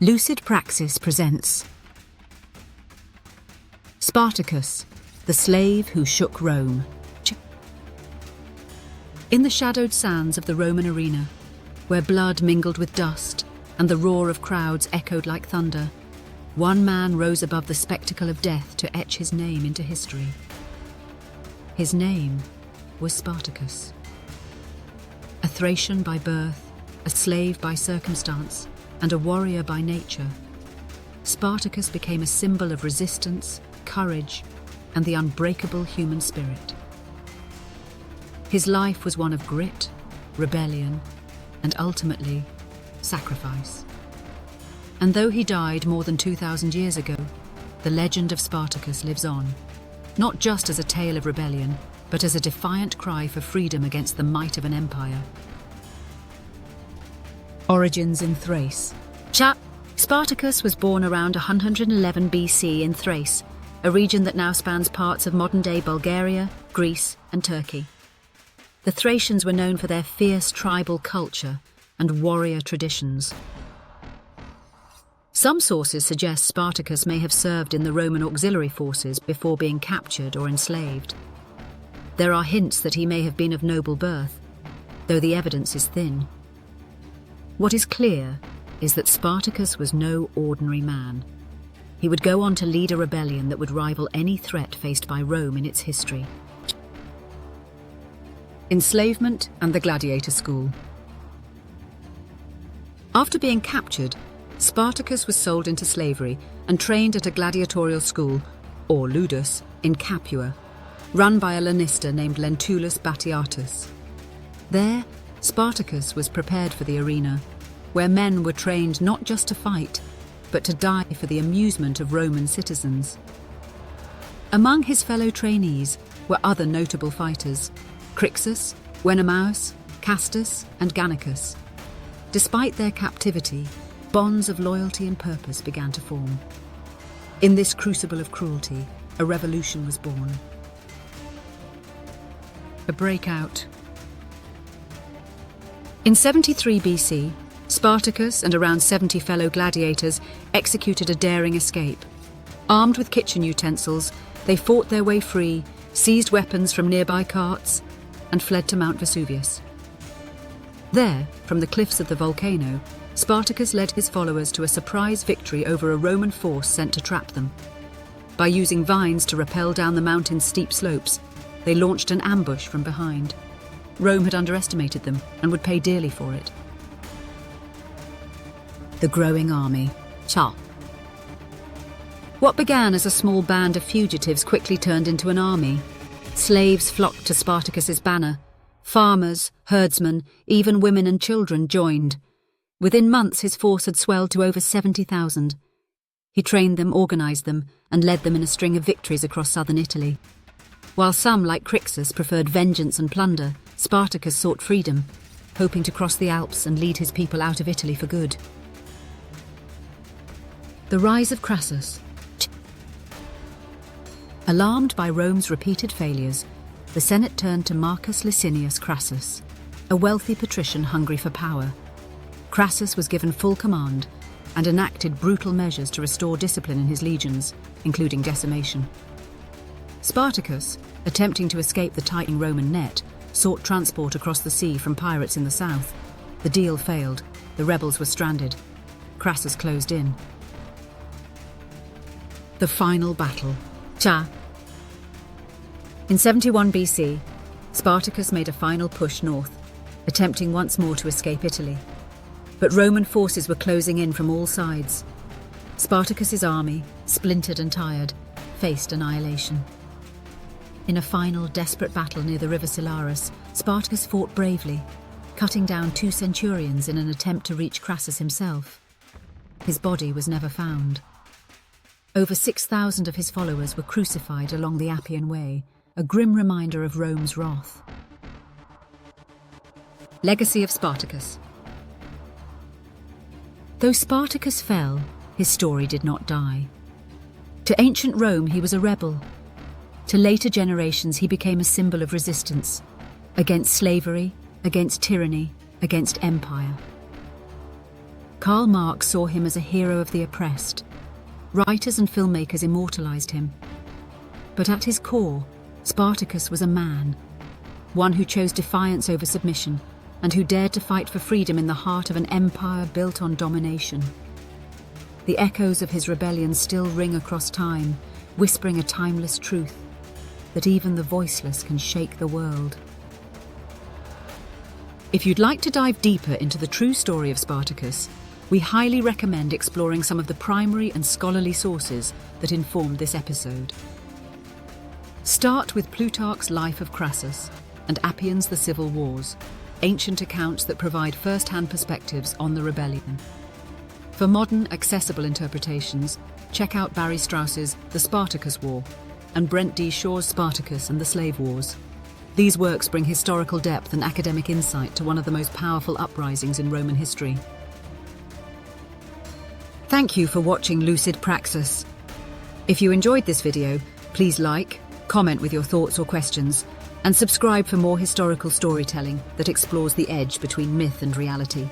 Lucid Praxis presents Spartacus, the slave who shook Rome. In the shadowed sands of the Roman arena, where blood mingled with dust and the roar of crowds echoed like thunder, one man rose above the spectacle of death to etch his name into history. His name was Spartacus. A Thracian by birth, a slave by circumstance, and a warrior by nature, Spartacus became a symbol of resistance, courage, and the unbreakable human spirit. His life was one of grit, rebellion, and ultimately, sacrifice. And though he died more than 2,000 years ago, the legend of Spartacus lives on, not just as a tale of rebellion, but as a defiant cry for freedom against the might of an empire. Origins in Thrace. Spartacus was born around 111 BC in Thrace, a region that now spans parts of modern-day Bulgaria, Greece, and Turkey. The Thracians were known for their fierce tribal culture and warrior traditions. Some sources suggest Spartacus may have served in the Roman auxiliary forces before being captured or enslaved. There are hints that he may have been of noble birth, though the evidence is thin. What is clear is that Spartacus was no ordinary man. He would go on to lead a rebellion that would rival any threat faced by Rome in its history. Enslavement and the Gladiator School. After being captured, Spartacus was sold into slavery and trained at a gladiatorial school, or ludus, in Capua, run by a lanista named Lentulus Batiatus. There, Spartacus was prepared for the arena, where men were trained not just to fight, but to die for the amusement of Roman citizens. Among his fellow trainees were other notable fighters: Crassus, Venemaus, Castus, and Gannicus. Despite their captivity, bonds of loyalty and purpose began to form. In this crucible of cruelty, a revolution was born. A breakout. In 73 BC, Spartacus and around 70 fellow gladiators executed a daring escape. Armed with kitchen utensils, they fought their way free, seized weapons from nearby carts, and fled to Mount Vesuvius. There, from the cliffs of the volcano, Spartacus led his followers to a surprise victory over a Roman force sent to trap them. By using vines to rappel down the mountain's steep slopes, they launched an ambush from behind. Rome had underestimated them and would pay dearly for it. The growing army. What began as a small band of fugitives quickly turned into an army. Slaves flocked to Spartacus's banner. Farmers, herdsmen, even women and children joined. Within months, his force had swelled to over 70,000. He trained them, organized them, and led them in a string of victories across southern Italy. While some, like Crassus, preferred vengeance and plunder, Spartacus sought freedom, hoping to cross the Alps and lead his people out of Italy for good. The rise of Crassus. Alarmed by Rome's repeated failures, the Senate turned to Marcus Licinius Crassus, a wealthy patrician hungry for power. Crassus was given full command and enacted brutal measures to restore discipline in his legions, including decimation. Spartacus, attempting to escape the tightening Roman net, sought transport across the sea from pirates in the south. The deal failed. The rebels were stranded. Crassus closed in. The final battle. In 71 BC, Spartacus made a final push north, attempting once more to escape Italy. But Roman forces were closing in from all sides. Spartacus's army, splintered and tired, faced annihilation. In a final, desperate battle near the River Silarus, Spartacus fought bravely, cutting down 2 centurions in an attempt to reach Crassus himself. His body was never found. Over 6,000 of his followers were crucified along the Appian Way, a grim reminder of Rome's wrath. Legacy of Spartacus. Though Spartacus fell, his story did not die. To ancient Rome, he was a rebel. To later generations, he became a symbol of resistance against slavery, against tyranny, against empire. Karl Marx saw him as a hero of the oppressed. Writers and filmmakers immortalized him. But at his core, Spartacus was a man, one who chose defiance over submission and who dared to fight for freedom in the heart of an empire built on domination. The echoes of his rebellion still ring across time, whispering a timeless truth, that even the voiceless can shake the world. If you'd like to dive deeper into the true story of Spartacus, we highly recommend exploring some of the primary and scholarly sources that informed this episode. Start with Plutarch's Life of Crassus and Appian's The Civil Wars, ancient accounts that provide first-hand perspectives on the rebellion. For modern, accessible interpretations, check out Barry Strauss's The Spartacus War and Brent D. Shaw's Spartacus and the Slave Wars. These works bring historical depth and academic insight to one of the most powerful uprisings in Roman history. Thank you for watching Lucid Praxis. If you enjoyed this video, please like, comment with your thoughts or questions, and subscribe for more historical storytelling that explores the edge between myth and reality.